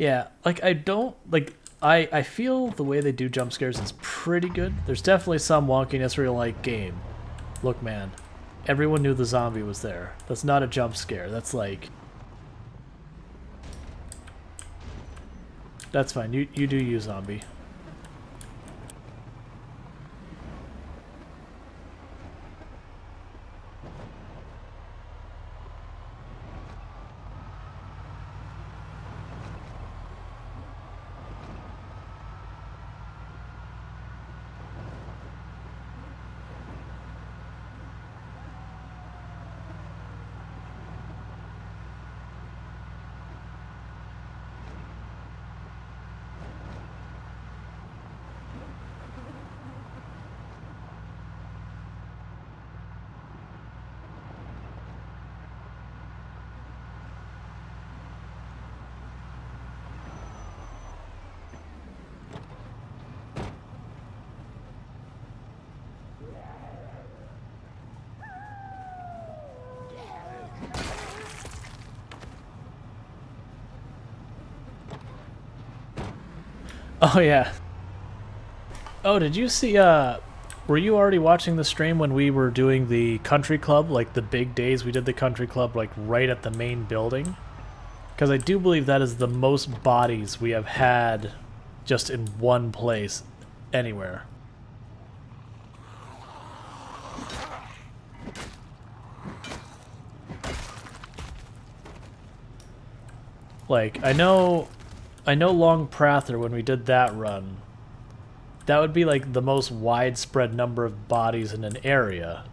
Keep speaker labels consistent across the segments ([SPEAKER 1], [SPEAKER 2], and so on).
[SPEAKER 1] Yeah, like I don't like I feel the way they do jump scares is pretty good. There's definitely some wonkiness where you're like, game. Look, man. Everyone knew the zombie was there. That's not a jump scare. That's like that's fine. You do you, zombie. Oh yeah. Oh, did you see were you already watching the stream when we were doing the country club, like the big days we did the country club like right at the main building? Because I do believe that is the most bodies we have had just in one place anywhere. Like, I know Long Prather, when we did that run, that would be like the most widespread number of bodies in an area.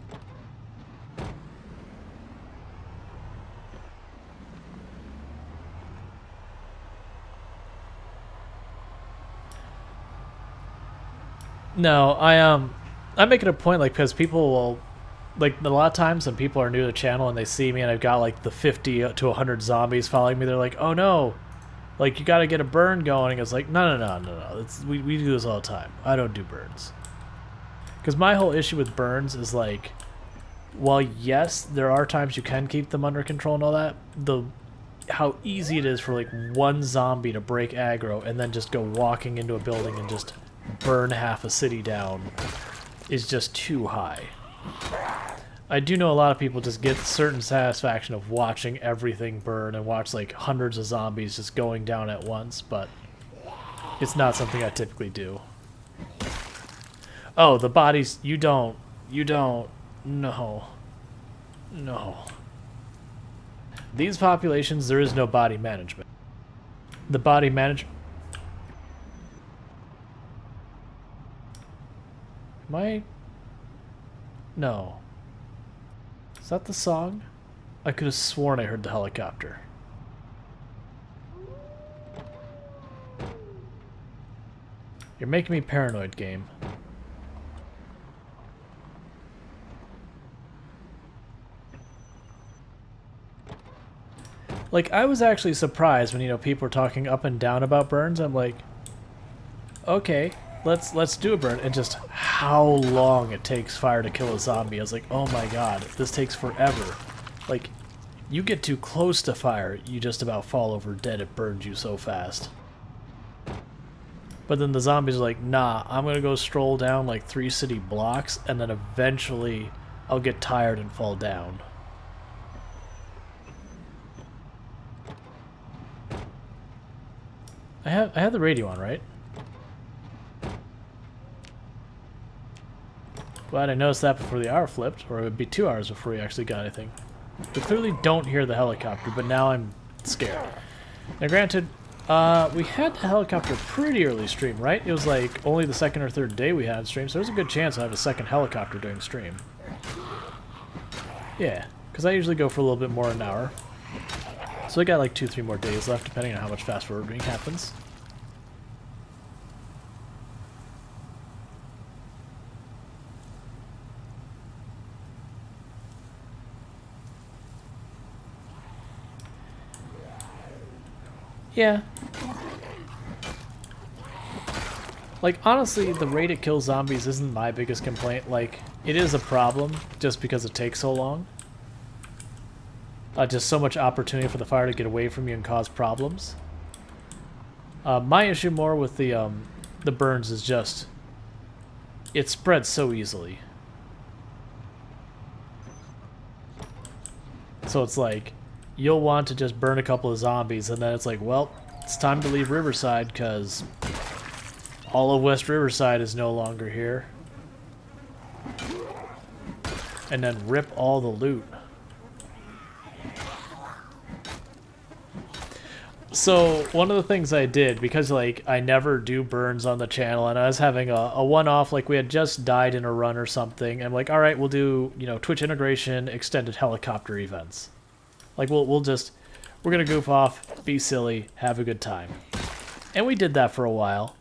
[SPEAKER 1] No, I make it a point, like, because people will, like, a lot of times when people are new to the channel and they see me and I've got like the 50 to 100 zombies following me, they're like, oh no, like, you gotta get a burn going. It's like, no. We do this all the time. I don't do burns. Because my whole issue with burns is like, while yes, there are times you can keep them under control and all that, how easy it is for like one zombie to break aggro and then just go walking into a building and just burn half a city down is just too high. I do know a lot of people just get certain satisfaction of watching everything burn and watch like hundreds of zombies just going down at once, but it's not something I typically do. Oh, the bodies, you don't, no. These populations, there is no body management. The body management... Am I... No. Is that the song? I could have sworn I heard the helicopter. You're making me paranoid, game. Like, I was actually surprised when, you know, people were talking up and down about burns. I'm like, okay, let's do a burn. And just how long it takes fire to kill a zombie. I was like, oh my god, this takes forever. Like, you get too close to fire, you just about fall over dead. It burns you so fast. But then the zombies are like, nah, I'm gonna go stroll down like 3 city blocks, and then eventually I'll get tired and fall down. I have the radio on, right? Glad I noticed that before the hour flipped, or it would be 2 hours before we actually got anything. We clearly don't hear the helicopter, but now I'm scared. Now granted, we had the helicopter pretty early stream, right? It was like only the second or third day we had stream, so there's a good chance I'll have a second helicopter during stream. Yeah, because I usually go for a little bit more than an hour. So I got like 2-3 more days left, depending on how much fast forwarding happens. Yeah. Like, honestly, the rate it kills zombies isn't my biggest complaint. Like, it is a problem just because it takes so long. Just so much opportunity for the fire to get away from you and cause problems. My issue more with the burns is just it spreads so easily. So it's like you'll want to just burn a couple of zombies, and then it's like, well, it's time to leave Riverside because all of West Riverside is no longer here. And then rip all the loot. So one of the things I did, because like I never do burns on the channel, and I was having a one-off, like we had just died in a run or something, I'm like, all right, we'll do, you know, Twitch integration, extended helicopter events. Like we're gonna goof off, be silly, have a good time. And we did that for a while.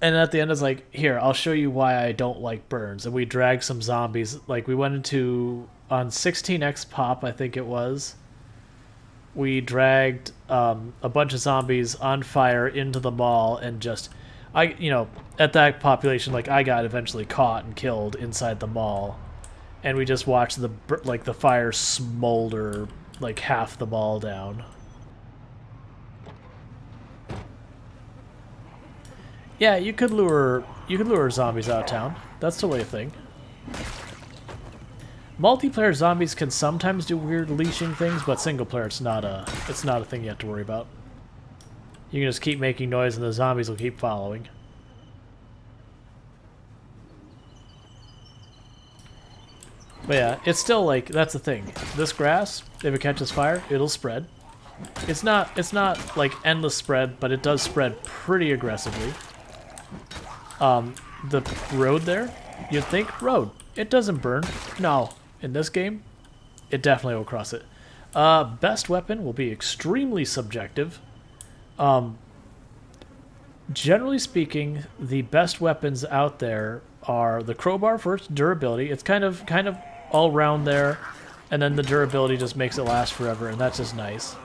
[SPEAKER 1] And at the end it's like, here, I'll show you why I don't like burns. And we dragged some zombies, like we went into, on 16x pop I think it was, we dragged a bunch of zombies on fire into the mall, and just, you know, at that population, like I got eventually caught and killed inside the mall, and we just watched the fire smolder like half the mall down. Yeah, you could lure zombies out of town. That's totally a thing. Multiplayer zombies can sometimes do weird leashing things, but single player it's not a thing you have to worry about. You can just keep making noise and the zombies will keep following. But yeah, it's still like, that's the thing. This grass, if it catches fire, it'll spread. It's not like endless spread, but it does spread pretty aggressively. The road there, you'd think road. It doesn't burn. No. In this game, it definitely will cross it. Best weapon will be extremely subjective. Generally speaking, the best weapons out there are the crowbar for its durability. It's kind of all round there, and then the durability just makes it last forever, and that's just nice.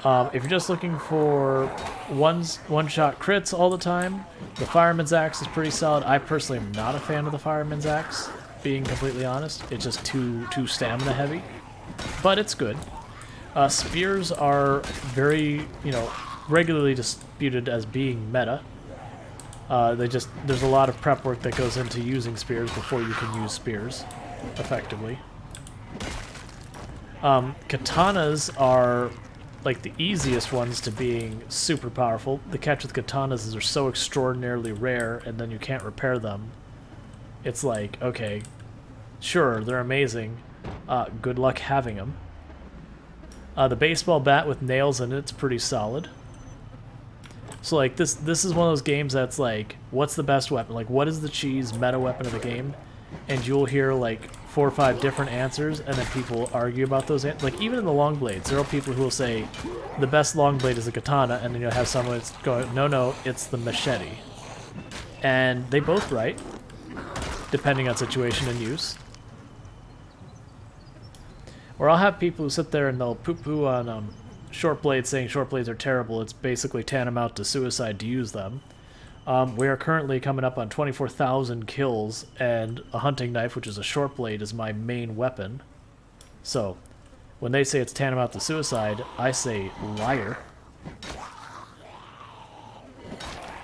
[SPEAKER 1] If you're just looking for one-shot crits all the time, the Fireman's Axe is pretty solid. I personally am not a fan of the Fireman's Axe, being completely honest. It's just too stamina heavy, but it's good. Spears are very, you know, regularly disputed as being meta. There's a lot of prep work that goes into using spears before you can use spears effectively. Katanas are like the easiest ones to being super powerful. The catch with katanas is they're so extraordinarily rare, and then you can't repair them. It's like, okay, sure, they're amazing. Good luck having them. The baseball bat with nails in it's pretty solid. So like this is one of those games that's like, what's the best weapon? Like, what is the cheese meta weapon of the game? And you'll hear like 4 or 5 different answers, and then people argue about those. Like even in the long blades, there are people who will say the best long blade is a katana, and then you'll have someone that's going, no, it's the machete. And they both right, depending on situation and use. Or I'll have people who sit there and they'll poo-poo on short blades, saying short blades are terrible. It's basically tantamount to suicide to use them. We are currently coming up on 24,000 kills, and a hunting knife, which is a short blade, is my main weapon. So, when they say it's tantamount to suicide, I say liar.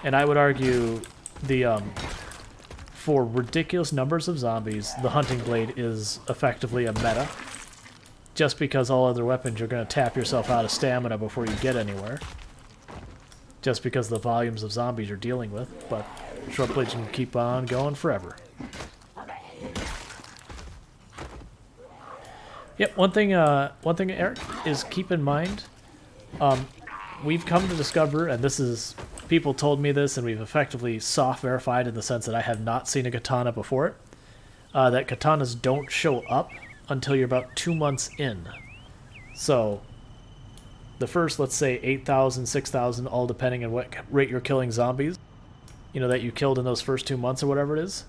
[SPEAKER 1] And I would argue for ridiculous numbers of zombies, the hunting blade is effectively a meta. Just because all other weapons, you're going to tap yourself out of stamina before you get anywhere. Just because of the volumes of zombies you're dealing with, but short blades can keep on going forever. Yep, one thing, Eric, is keep in mind, we've come to discover, and this is, people told me this, and we've effectively soft verified in the sense that I have not seen a katana before it, that katanas don't show up until you're about 2 months in. So the first, let's say, 8,000, 6,000, all depending on what rate you're killing zombies, you know, that you killed in those first 2 months or whatever it is,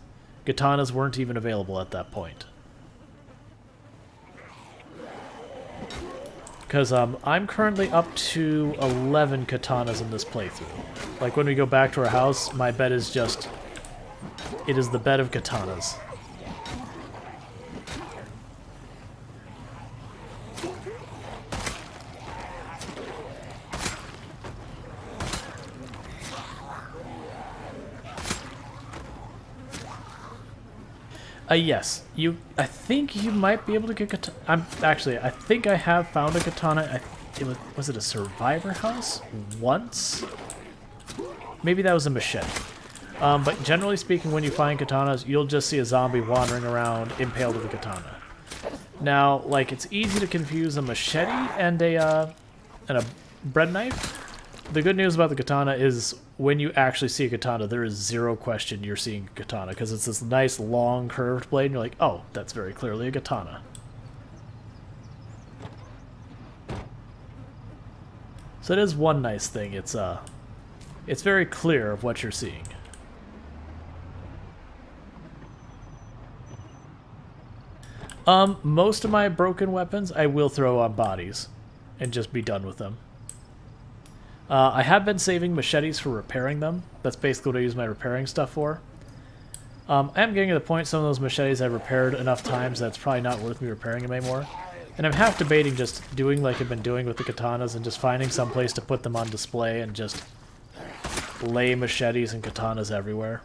[SPEAKER 1] katanas weren't even available at that point. Because I'm currently up to 11 katanas in this playthrough. Like, when we go back to our house, my bed is just... it is the bed of katanas. Yes. I think you might be able to get katana. I think I have found a katana. Was it a survivor house? Once? Maybe that was a machete. But generally speaking, when you find katanas, you'll just see a zombie wandering around impaled with a katana. Now, like, it's easy to confuse a machete and a bread knife. The good news about the katana is when you actually see a katana, there is zero question you're seeing a katana, because it's this nice, long, curved blade, and you're like, oh, that's very clearly a katana. So it is one nice thing. It's very clear of what you're seeing. Most of my broken weapons I will throw on bodies and just be done with them. I have been saving machetes for repairing them. That's basically what I use my repairing stuff for. I am getting to the point some of those machetes I've repaired enough times that it's probably not worth me repairing them anymore. And I'm half debating just doing like I've been doing with the katanas and just finding some place to put them on display and just lay machetes and katanas everywhere.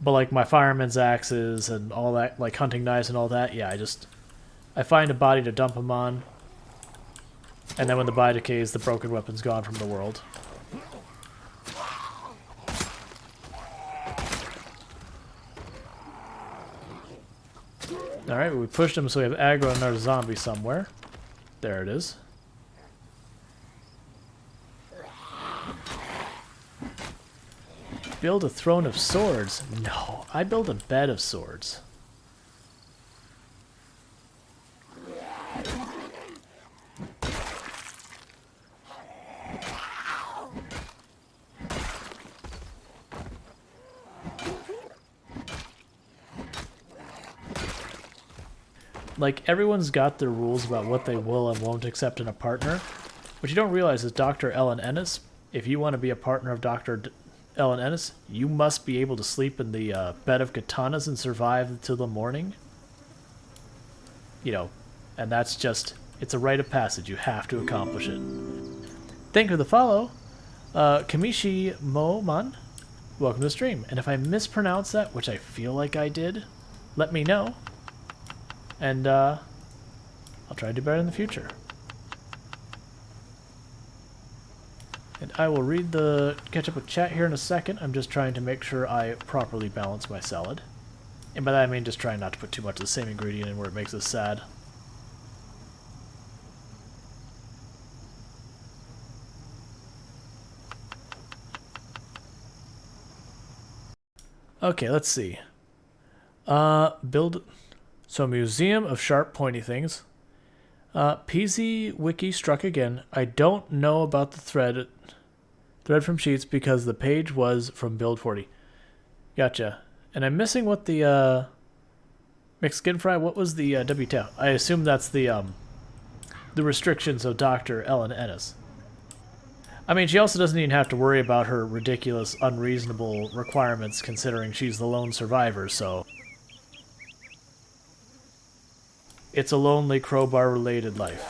[SPEAKER 1] But like my fireman's axes and all that, like hunting knives and all that, yeah, I find a body to dump them on. And then when the body decays, the broken weapon's gone from the world. Alright, we pushed him so we have aggro on another zombie somewhere. There it is. Build a throne of swords? No, I build a bed of swords. Like, everyone's got their rules about what they will and won't accept in a partner. What you don't realize is Dr. Ellen Ennis, if you want to be a partner of Dr. Ellen Ennis, you must be able to sleep in the bed of katanas and survive until the morning. You know, and that's just, it's a rite of passage. You have to accomplish it. Thank you for the follow. Kamishi Mo-man, welcome to the stream. And if I mispronounce that, which I feel like I did, let me know. And I'll try to do better in the future. And I will catch up with chat here in a second. I'm just trying to make sure I properly balance my salad. And by that I mean just trying not to put too much of the same ingredient in where it makes us sad. Okay, let's see. So, Museum of Sharp Pointy Things. PZ Wiki struck again. I don't know about the thread from Sheets because the page was from Build 40. Gotcha. And I'm missing what the mixed skin fry. What was the WTF? I assume that's the restrictions of Dr. Ellen Ennis. I mean, she also doesn't even have to worry about her ridiculous, unreasonable requirements considering she's the lone survivor, so it's a lonely crowbar-related life.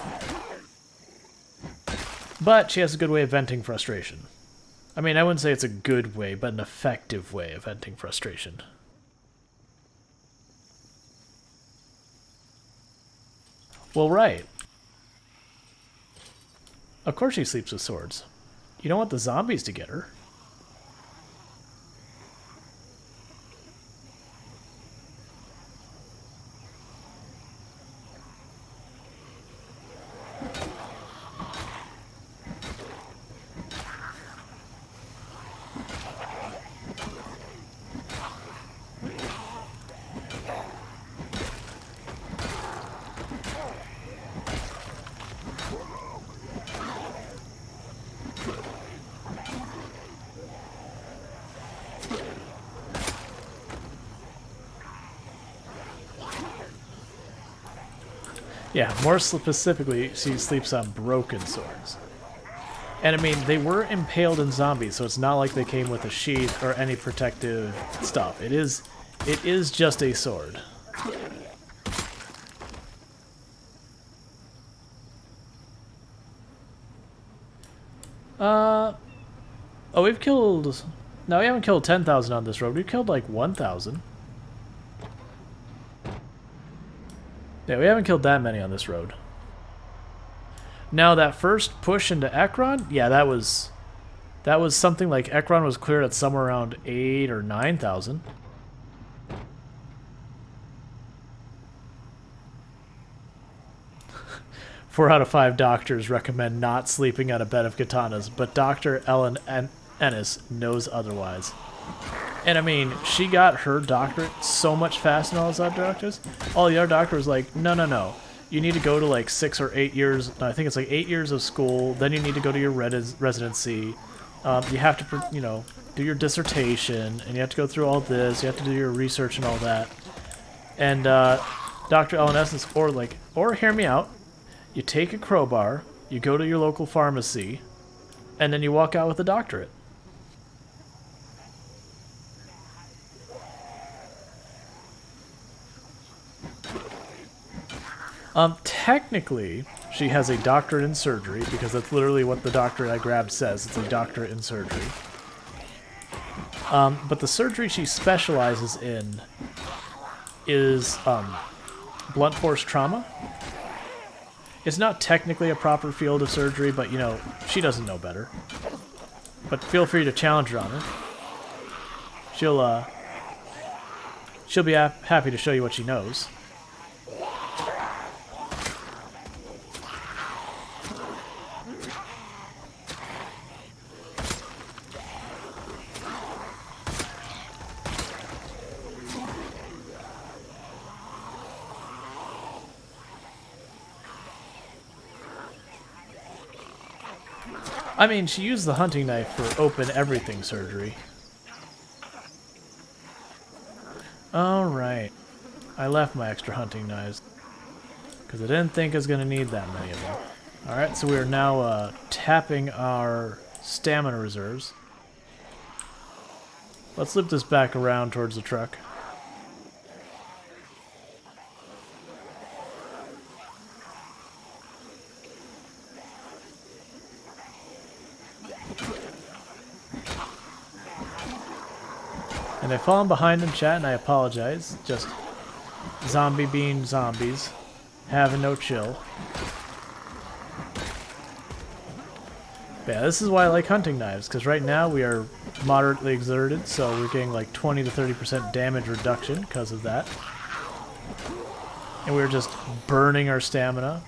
[SPEAKER 1] But she has a good way of venting frustration. I mean, I wouldn't say it's a good way, but an effective way of venting frustration. Well, right. Of course she sleeps with swords. You don't want the zombies to get her. Yeah, more specifically, she sleeps on broken swords. And I mean, they were impaled in zombies, so it's not like they came with a sheath or any protective stuff. It is just a sword. Oh, we've killed... No, we haven't killed 10,000 on this road. We've killed like 1,000. Yeah, we haven't killed that many on this road. Now that first push into Ekron, yeah, that was something like Ekron was cleared at somewhere around 8 or 9,000. Four out of 5 doctors recommend not sleeping on a bed of katanas, but Dr. Ellen Ennis knows otherwise. And I mean, she got her doctorate so much faster than all those other doctors. All the other doctors was like, no, no, no. You need to go to like 6 or 8 years. I think it's like 8 years of school. Then you need to go to your residency. You have to, you know, do your dissertation, and you have to go through all this. You have to do your research and all that. And Dr. Ellen Essence, or hear me out. You take a crowbar, you go to your local pharmacy, and then you walk out with a doctorate. Technically, she has a doctorate in surgery, because that's literally what the doctorate I grabbed says. It's a doctorate in surgery. But the surgery she specializes in is blunt force trauma. It's not technically a proper field of surgery, but, you know, she doesn't know better. But feel free to challenge her on it. She'll be happy to show you what she knows. I mean, she used the hunting knife for open everything surgery. Alright. I left my extra hunting knives, because I didn't think I was going to need that many of them. Alright, so we are now tapping our stamina reserves. Let's loop this back around towards the truck. And I've fallen behind in chat, and I apologize. Just zombie being zombies, having no chill. But yeah, this is why I like hunting knives, because right now we are moderately exerted, so we're getting like 20 to 30% damage reduction because of that. And we're just burning our stamina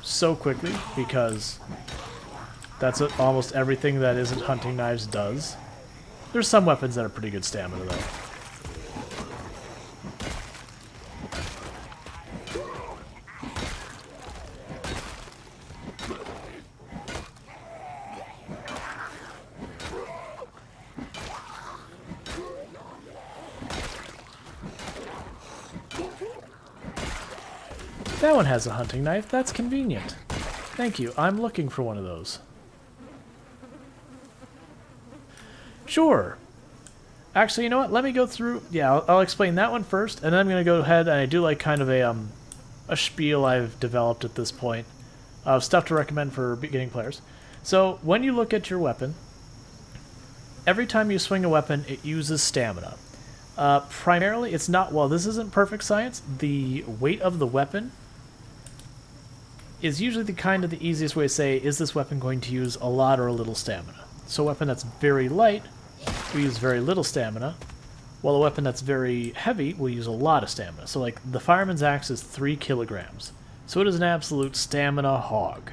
[SPEAKER 1] so quickly, because that's what almost everything that isn't hunting knives does. There's some weapons that are pretty good stamina, though. That one has a hunting knife. That's convenient. Thank you. I'm looking for one of those. Sure. Actually, you know what? Let me go through... Yeah, I'll explain that one first, and then I'm going to go ahead, and I do like kind of a spiel I've developed at this point of stuff to recommend for beginning players. So, when you look at your weapon, every time you swing a weapon, it uses stamina. Primarily, it's not... Well, this isn't perfect science. The weight of the weapon is usually the easiest way to say, is this weapon going to use a lot or a little stamina? So a weapon that's very light will use very little stamina, while a weapon that's very heavy will use a lot of stamina. So like the fireman's axe is 3 kilograms, so it is an absolute stamina hog.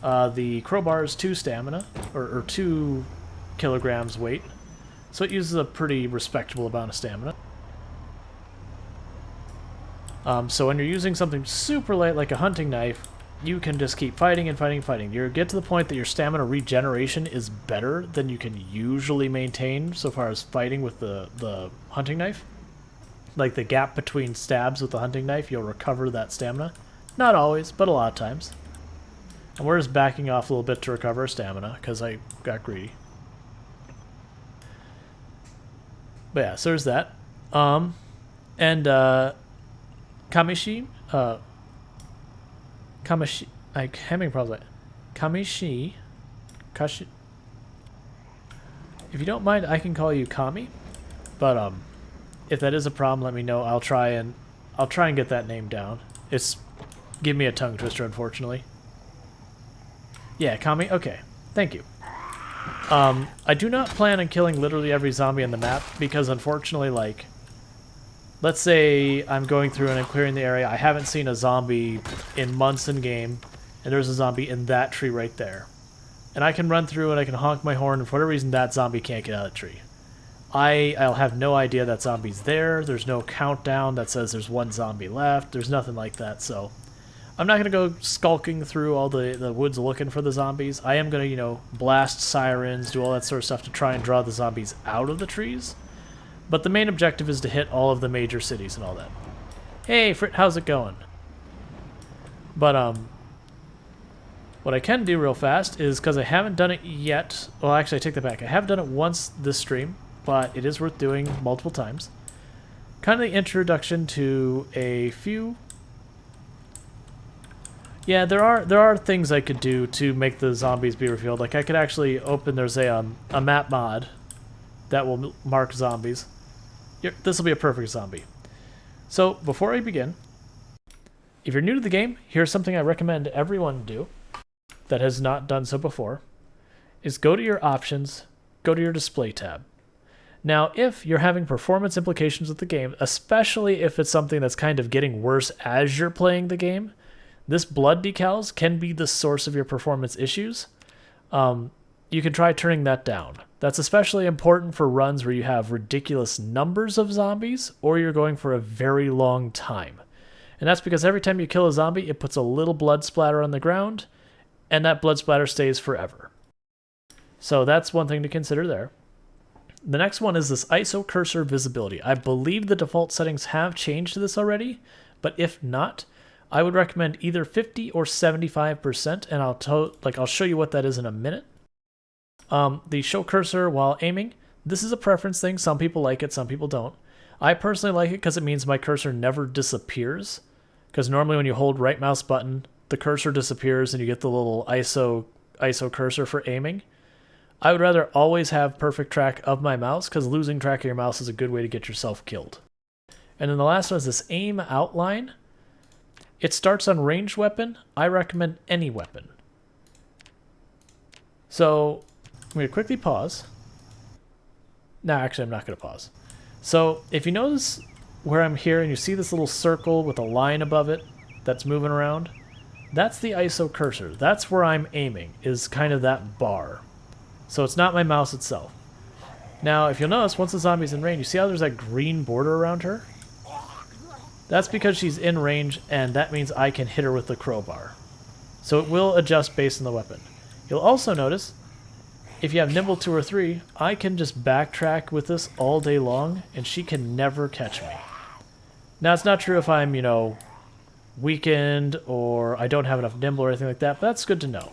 [SPEAKER 1] The crowbar is 2 stamina, or 2 kilograms weight, so it uses a pretty respectable amount of stamina. So when you're using something super light like a hunting knife, you can just keep fighting and fighting and fighting. You get to the point that your stamina regeneration is better than you can usually maintain so far as fighting with the hunting knife. Like the gap between stabs with the hunting knife, you'll recover that stamina. Not always, but a lot of times. And we're just backing off a little bit to recover our stamina, because I got greedy. But yeah, so there's that. Kamishi, I'm having problems with Kashi. If you don't mind, I can call you Kami, but if that is a problem, let me know. I'll try and I'll try and get that name down. It's give me a tongue twister, unfortunately. Yeah, Kami? Okay. Thank you. I do not plan on killing literally every zombie on the map because unfortunately, like, let's say I'm going through and I'm clearing the area, I haven't seen a zombie in months in game, and there's a zombie in that tree right there. And I can run through and I can honk my horn, and for whatever reason that zombie can't get out of the tree. I'll have no idea that zombie's there. There's no countdown that says there's one zombie left. There's nothing like that, so I'm not going to go skulking through all the woods looking for the zombies. I am going to, you know, blast sirens, do all that sort of stuff to try and draw the zombies out of the trees. But the main objective is to hit all of the major cities and all that. Hey, Frit, how's it going? But, what I can do real fast is, because I haven't done it yet... Well, actually, I take that back. I have done it once this stream, but it is worth doing multiple times. Kind of the introduction to a few... Yeah, there are things I could do to make the zombies be revealed. Like, I could actually open... There's a map mod that will mark zombies. This will be a perfect zombie. So, before I begin, if you're new to the game, here's something I recommend everyone do that has not done so before, is go to your options, go to your display tab. Now, if you're having performance implications with the game, especially if it's something that's kind of getting worse as you're playing the game, this blood decals can be the source of your performance issues. You can try turning that down. That's especially important for runs where you have ridiculous numbers of zombies or you're going for a very long time. And that's because every time you kill a zombie, it puts a little blood splatter on the ground, and that blood splatter stays forever. So that's one thing to consider there. The next one is this ISO cursor visibility. I believe the default settings have changed to this already, but if not, I would recommend either 50 or 75%, and I'll show you what that is in a minute. The show cursor while aiming, this is a preference thing. Some people like it, some people don't. I personally like it because it means my cursor never disappears, because normally when you hold right mouse button, the cursor disappears and you get the little ISO cursor for aiming. I would rather always have perfect track of my mouse, because losing track of your mouse is a good way to get yourself killed. And then the last one is this aim outline. It starts on ranged weapon. I recommend any weapon. So I'm going to quickly pause. No, actually I'm not going to pause. So if you notice where I'm here and you see this little circle with a line above it that's moving around, that's the ISO cursor. That's where I'm aiming, is kind of that bar. So it's not my mouse itself. Now, if you'll notice, once the zombie's in range, you see how there's that green border around her? That's because she's in range, and that means I can hit her with the crowbar. So it will adjust based on the weapon. You'll also notice, if you have Nimble 2 or 3, I can just backtrack with this all day long, and she can never catch me. Now, it's not true if I'm, you know, weakened or I don't have enough Nimble or anything like that, but that's good to know.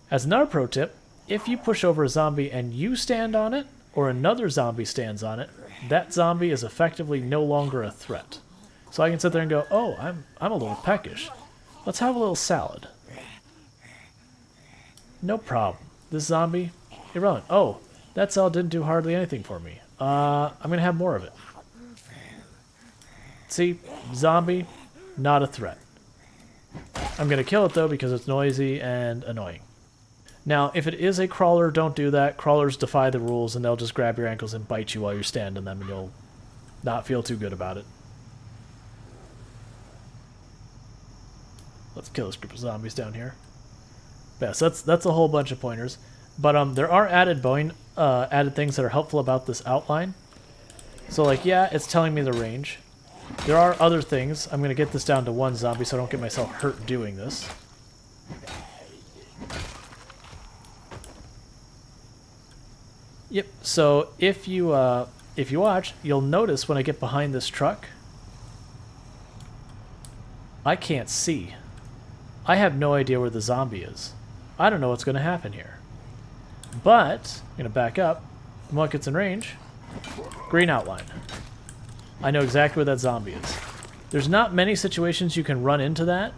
[SPEAKER 1] As another pro tip, if you push over a zombie and you stand on it, or another zombie stands on it, that zombie is effectively no longer a threat. So I can sit there and go, oh, I'm a little peckish. Let's have a little salad. No problem. This zombie, irrelevant. Oh, that salad didn't do hardly anything for me. I'm going to have more of it. See, zombie, not a threat. I'm going to kill it though because it's noisy and annoying. Now, if it is a crawler, don't do that. Crawlers defy the rules and they'll just grab your ankles and bite you while you're standing them and you'll not feel too good about it. Let's kill this group of zombies down here. Yes, that's a whole bunch of pointers. But there are added things that are helpful about this outline. So like, yeah, it's telling me the range. There are other things. I'm going to get this down to one zombie so I don't get myself hurt doing this. Yep, so if you watch, you'll notice when I get behind this truck, I can't see. I have no idea where the zombie is. I don't know what's going to happen here. But, I'm going to back up. When it gets in range, green outline. I know exactly where that zombie is. There's not many situations you can run into that,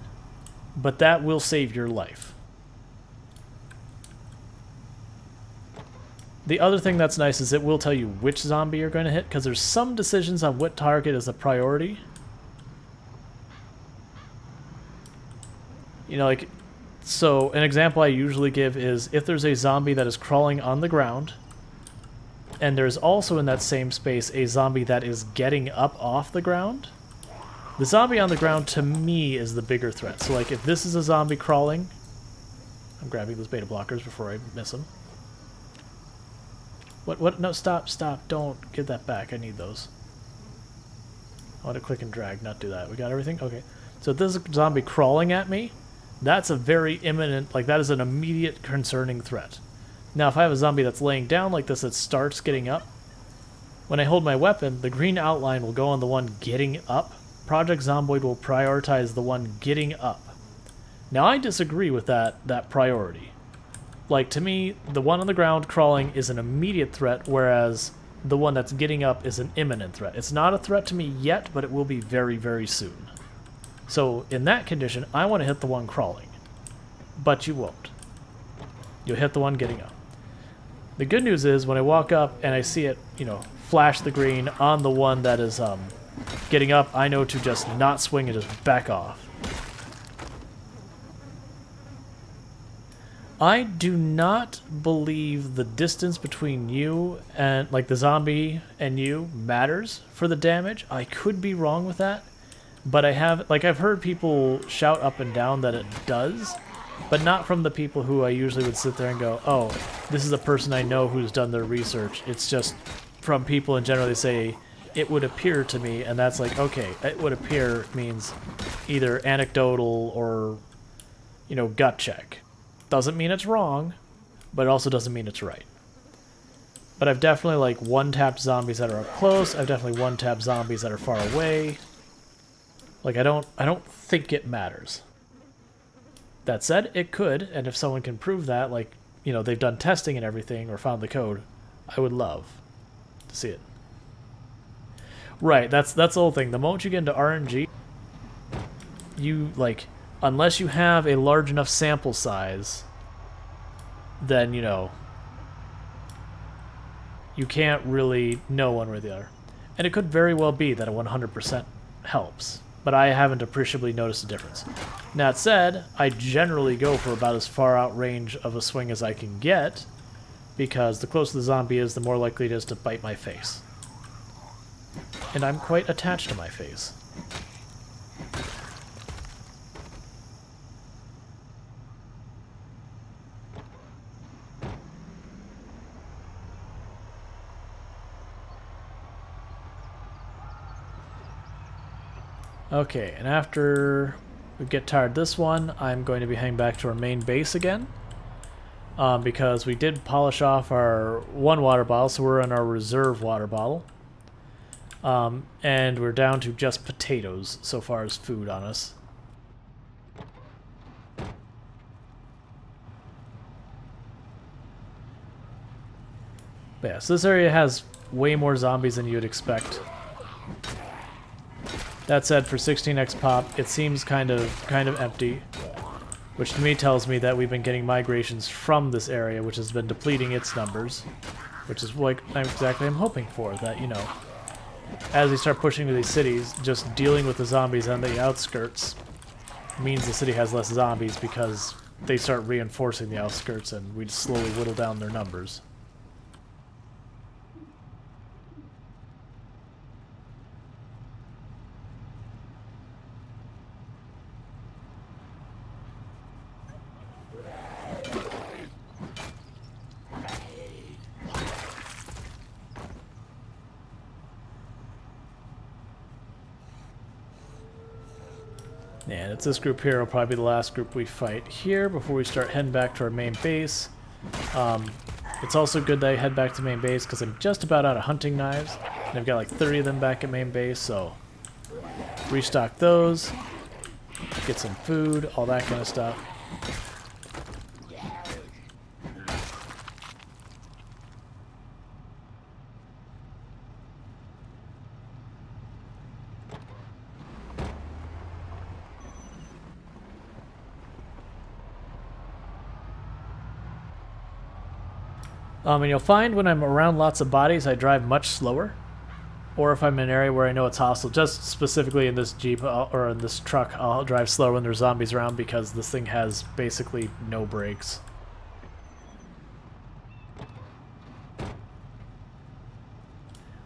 [SPEAKER 1] but that will save your life. The other thing that's nice is it will tell you which zombie you're going to hit, because there's some decisions on what target is a priority. You know, like, so an example I usually give is if there's a zombie that is crawling on the ground, and there's also in that same space a zombie that is getting up off the ground, the zombie on the ground to me is the bigger threat. So like if this is a zombie crawling, I'm grabbing those beta blockers before I miss them. What? No, stop, don't give that back. I need those. I want to click and drag, not do that. We got everything? Okay. So if this is a zombie crawling at me, that's a very imminent, like that is an immediate concerning threat. Now if I have a zombie that's laying down like this that starts getting up, when I hold my weapon, the green outline will go on the one getting up. Project Zomboid will prioritize the one getting up. Now I disagree with that priority. Like, to me, the one on the ground crawling is an immediate threat, whereas the one that's getting up is an imminent threat. It's not a threat to me yet, but it will be very, very soon. So, in that condition, I want to hit the one crawling. But you won't. You'll hit the one getting up. The good news is, when I walk up and I see it, you know, flash the green on the one that is getting up, I know to just not swing and just back off. I do not believe the distance between you and, like, the zombie and you matters for the damage. I could be wrong with that, but I've heard people shout up and down that it does, but not from the people who I usually would sit there and go, oh, this is a person I know who's done their research. It's just from people in general, they say, it would appear to me, and that's like, okay, it would appear means either anecdotal or, you know, gut check. Doesn't mean it's wrong, but it also doesn't mean it's right. But I've definitely, like, one-tapped zombies that are up close. I've definitely one-tapped zombies that are far away. Like, I don't think it matters. That said, it could, and if someone can prove that, like, you know, they've done testing and everything or found the code, I would love to see it. Right, that's the whole thing. The moment you get into RNG, you, like, unless you have a large enough sample size, then, you know, you can't really know one way or the other. And it could very well be that a 100% helps, but I haven't appreciably noticed a difference. That said, I generally go for about as far out range of a swing as I can get, because the closer the zombie is, the more likely it is to bite my face. And I'm quite attached to my face. Okay, and after we get tired of this one, I'm going to be heading back to our main base again. Because we did polish off our one water bottle, so we're in our reserve water bottle. And we're down to just potatoes so far as food on us. But yeah, so this area has way more zombies than you'd expect. That said, for 16x pop, it seems kind of empty, which to me tells me that we've been getting migrations from this area, which has been depleting its numbers, which is what exactly I'm hoping for, that, you know, as we start pushing to these cities, just dealing with the zombies on the outskirts means the city has less zombies because they start reinforcing the outskirts and we slowly whittle down their numbers. And it's this group here will probably be the last group we fight here before we start heading back to our main base. It's also good that I head back to main base because I'm just about out of hunting knives. And I've got like 30 of them back at main base, so restock those, get some food, all that kind of stuff. And you'll find when I'm around lots of bodies, I drive much slower. Or if I'm in an area where I know it's hostile, just specifically in this Jeep or in this truck, I'll drive slower when there's zombies around because this thing has basically no brakes.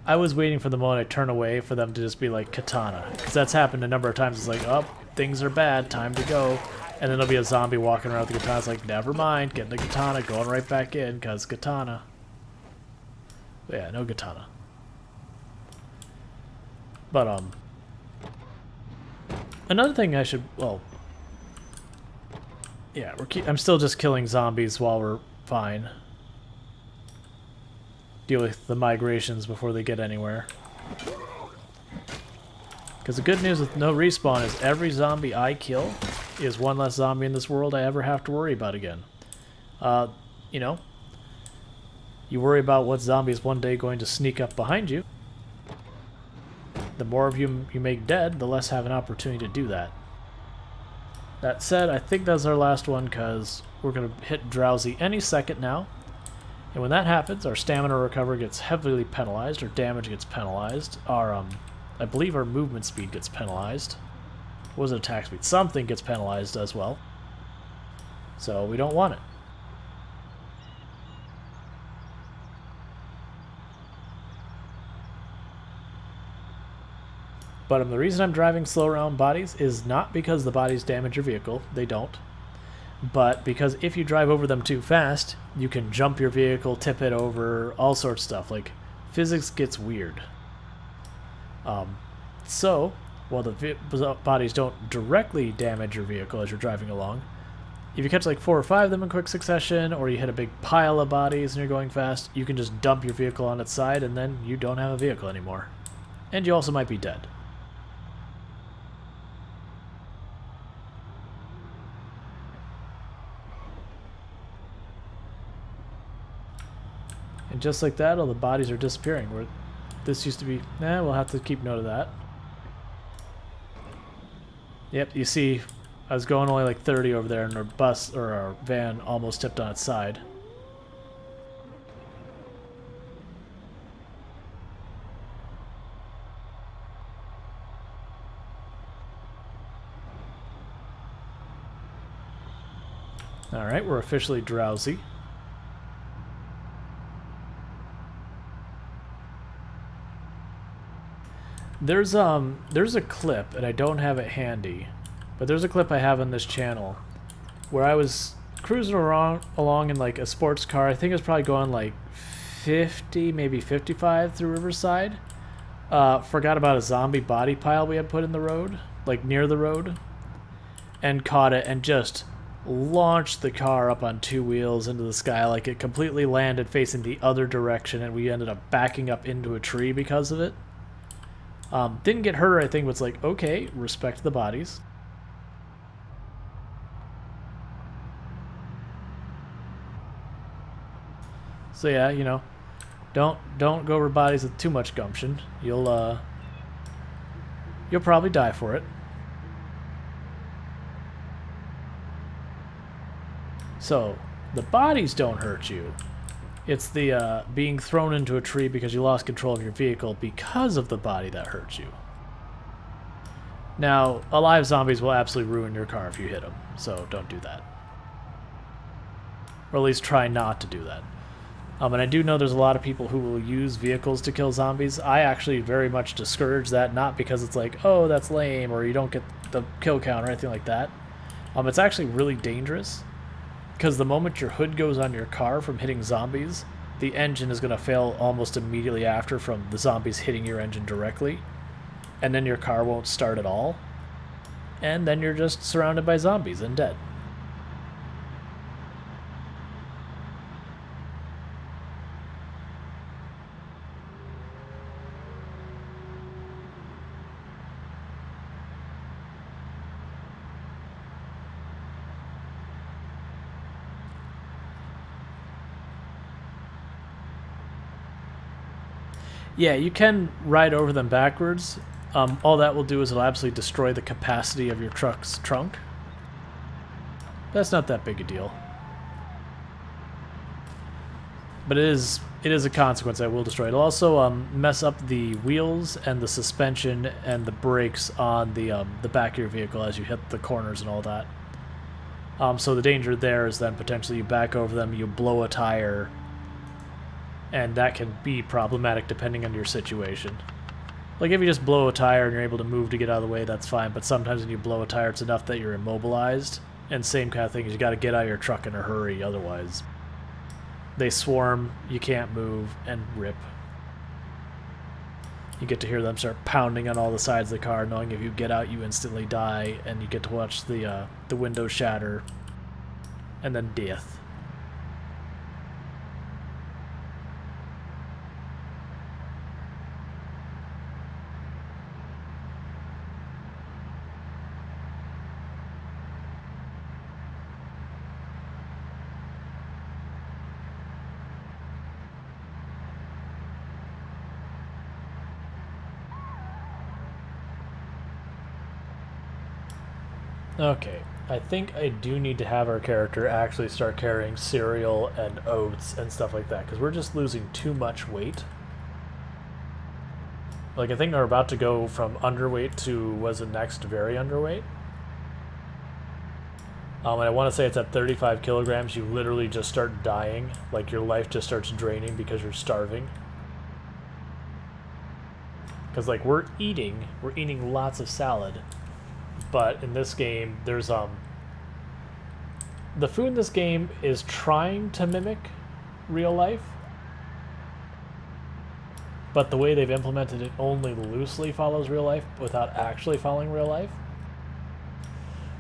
[SPEAKER 1] I was waiting for the moment I turn away for them to just be like katana, because that's happened a number of times. It's like, oh, things are bad, time to go. And then there'll be a zombie walking around with the katana. It's like, never mind, getting the katana, going right back in, because katana. But yeah, no katana. But, another thing I should, well, yeah, I'm still just killing zombies while we're fine. Deal with the migrations before they get anywhere. Because the good news with no respawn is every zombie I kill is one less zombie in this world I ever have to worry about again. You know, you worry about what zombie is one day going to sneak up behind you. The more of you make dead, the less have an opportunity to do that. That said, I think that's our last one because we're going to hit drowsy any second now. And when that happens, our stamina recovery gets heavily penalized, our damage gets penalized, our, I believe our movement speed gets penalized. What was it, attack speed? Something gets penalized as well. So we don't want it. But the reason I'm driving slow around bodies is not because the bodies damage your vehicle. They don't. But because if you drive over them too fast, you can jump your vehicle, tip it over, all sorts of stuff. Like, physics gets weird. So, while the bodies don't directly damage your vehicle as you're driving along, if you catch like 4 or 5 of them in quick succession, or you hit a big pile of bodies and you're going fast, you can just dump your vehicle on its side and then you don't have a vehicle anymore. And you also might be dead. And just like that, all the bodies are disappearing. Where this used to be, we'll have to keep note of that. Yep, you see, I was going only like 30 over there, and our bus or our van almost tipped on its side. All right, we're officially drowsy. There's a clip, and I don't have it handy, but there's a clip I have on this channel where I was cruising along in like a sports car. I think it was probably going like 50, maybe 55 through Riverside. Forgot about a zombie body pile we had put in the road, like near the road, and caught it and just launched the car up on 2 wheels into the sky. Like, it completely landed facing the other direction, and we ended up backing up into a tree because of it. Didn't get hurt or anything, but it's like, okay, respect the bodies. So yeah, you know, don't go over bodies with too much gumption. You'll probably die for it. So, the bodies don't hurt you. It's the being thrown into a tree because you lost control of your vehicle because of the body that hurts you. Now, alive zombies will absolutely ruin your car if you hit them, so don't do that. Or at least try not to do that. And I do know there's a lot of people who will use vehicles to kill zombies. I actually very much discourage that, not because it's like, oh, that's lame, or you don't get the kill count or anything like that. It's actually really dangerous. Because the moment your hood goes on your car from hitting zombies, the engine is going to fail almost immediately after from the zombies hitting your engine directly. And then your car won't start at all. And then you're just surrounded by zombies and dead. Yeah, you can ride over them backwards. All that will do is it'll absolutely destroy the capacity of your truck's trunk. That's not that big a deal. But it is a consequence that will destroy. It'll also mess up the wheels and the suspension and the brakes on the back of your vehicle as you hit the corners and all that. So the danger there is then potentially you back over them, you blow a tire, and that can be problematic depending on your situation. Like if you just blow a tire and you're able to move to get out of the way, that's fine. But sometimes when you blow a tire, it's enough that you're immobilized. And same kind of thing is you got to get out of your truck in a hurry, otherwise they swarm, you can't move, and rip. You get to hear them start pounding on all the sides of the car, knowing if you get out, you instantly die, and you get to watch the windows shatter, and then death. Okay, I think I do need to have our character actually start carrying cereal and oats and stuff like that, because we're just losing too much weight. Like, I think we're about to go from underweight to, was it next, very underweight? And I want to say it's at 35 kilograms, you literally just start dying. Like, your life just starts draining because you're starving. Because, like, we're eating lots of salad. But in this game, there's the food in this game is trying to mimic real life, but the way they've implemented it only loosely follows real life without actually following real life.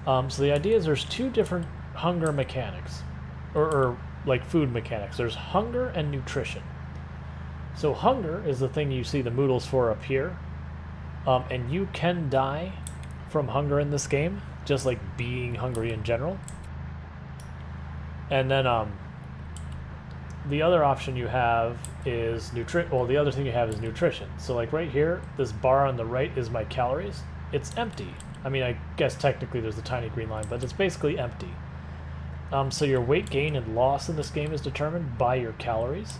[SPEAKER 1] So the idea is there's two different hunger mechanics, or like food mechanics. There's hunger and nutrition. So hunger is the thing you see the moodles for up here, and you can die from hunger in this game, just like being hungry in general. And then the other option you have is the other thing you have is nutrition. So like right here, this bar on the right is my calories. It's empty. I mean, I guess technically there's a tiny green line, but it's basically empty. So your weight gain and loss in this game is determined by your calories.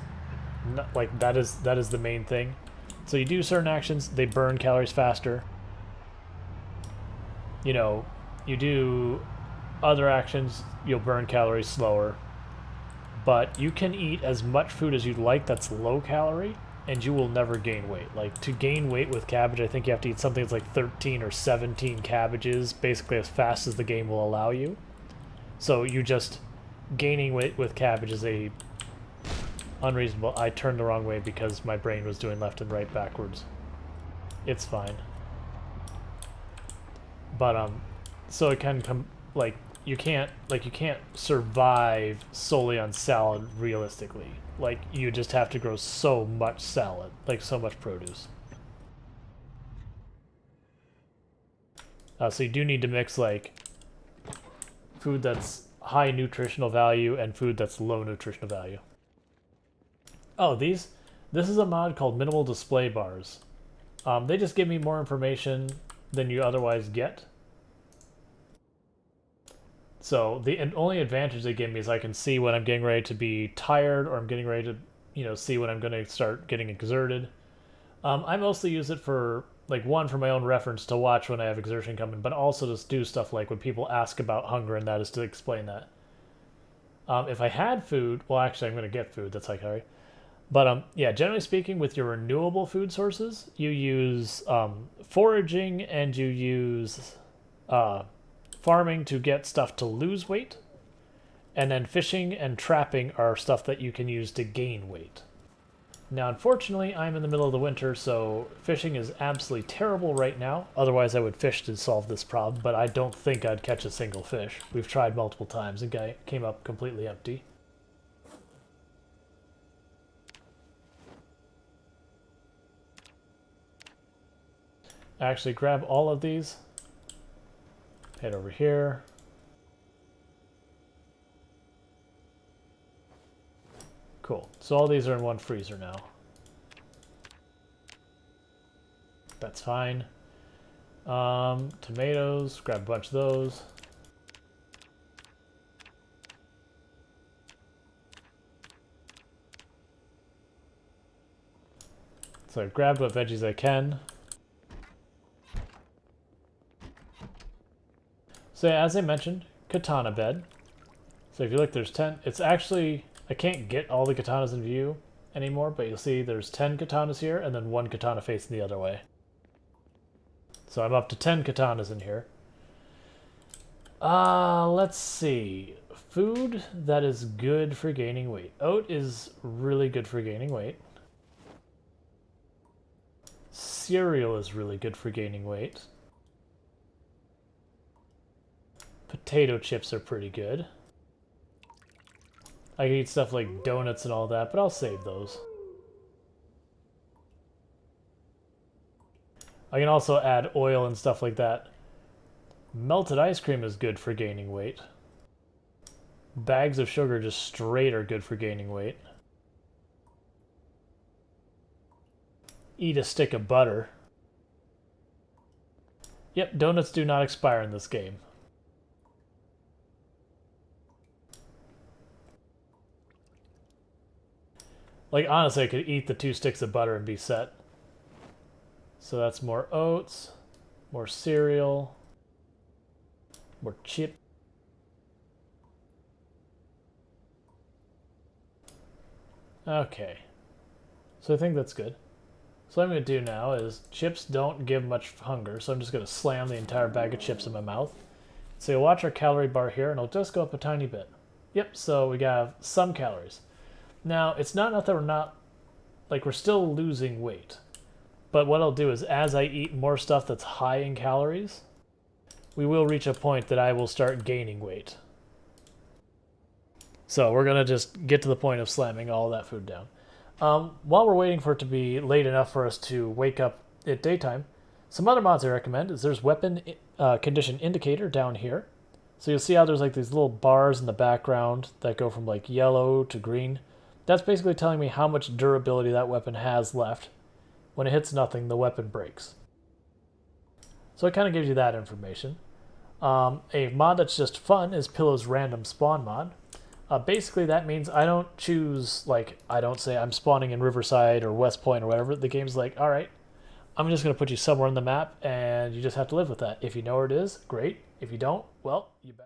[SPEAKER 1] Like that is the main thing. So you do certain actions, they burn calories faster. You know, you do other actions, you'll burn calories slower. But you can eat as much food as you'd like that's low calorie, and you will never gain weight. Like, to gain weight with cabbage, I think you have to eat something that's like 13 or 17 cabbages, basically as fast as the game will allow you. So you just gaining weight with cabbage is a unreasonable. I turned the wrong way because my brain was doing left and right backwards. It's fine. But so it can come, like you can't survive solely on salad realistically. Like you just have to grow so much salad, like so much produce. So you do need to mix like food that's high nutritional value and food that's low nutritional value. Oh, this is a mod called Minimal Display Bars. They just give me more information than you otherwise get. So the only advantage they give me is I can see when I'm getting ready to be tired, or I'm getting ready to, see when I'm going to start getting exerted. I mostly use it for, like, one, for my own reference to watch when I have exertion coming, but also to do stuff like when people ask about hunger, and that is to explain that. If I had food, well, actually, I'm going to get food. That's like, alright. But yeah, generally speaking, with your renewable food sources, you use foraging and you use farming to get stuff to lose weight. And then fishing and trapping are stuff that you can use to gain weight. Now, unfortunately, I'm in the middle of the winter, so fishing is absolutely terrible right now. Otherwise, I would fish to solve this problem, but I don't think I'd catch a single fish. We've tried multiple times and came up completely empty. Actually, grab all of these. Head over here. Cool. So all these are in one freezer now. That's fine. Tomatoes, grab a bunch of those. So I've grabbed what veggies I can. So yeah, as I mentioned, katana bed. So if you look, there's 10. It's actually, I can't get all the katanas in view anymore, but you'll see there's 10 katanas here and then 1 katana facing the other way. So I'm up to 10 katanas in here. Let's see. Food that is good for gaining weight. Oat is really good for gaining weight. Cereal is really good for gaining weight. Potato chips are pretty good. I can eat stuff like donuts and all that, but I'll save those. I can also add oil and stuff like that. Melted ice cream is good for gaining weight. Bags of sugar just straight are good for gaining weight. Eat a stick of butter. Yep, donuts do not expire in this game. Like, honestly, I could eat the 2 sticks of butter and be set. So that's more oats, more cereal, more chip. Okay. So I think that's good. So what I'm going to do now is chips don't give much hunger, so I'm just going to slam the entire bag of chips in my mouth. So you'll watch our calorie bar here, and it'll just go up a tiny bit. Yep, so we got some calories. Now, it's not that we're not, like, we're still losing weight. But what I'll do is, as I eat more stuff that's high in calories, we will reach a point that I will start gaining weight. So we're going to just get to the point of slamming all that food down. While we're waiting for it to be late enough for us to wake up at daytime, some other mods I recommend is there's weapon condition indicator down here. So you'll see how there's like these little bars in the background that go from like yellow to green. That's basically telling me how much durability that weapon has left. When it hits nothing, the weapon breaks. So it kind of gives you that information. A mod that's just fun is Pillow's random spawn mod. Basically, that means I don't choose, like, I don't say I'm spawning in Riverside or West Point or whatever. The game's like, all right, I'm just going to put you somewhere on the map, and you just have to live with that. If you know where it is, great. If you don't, well, you better.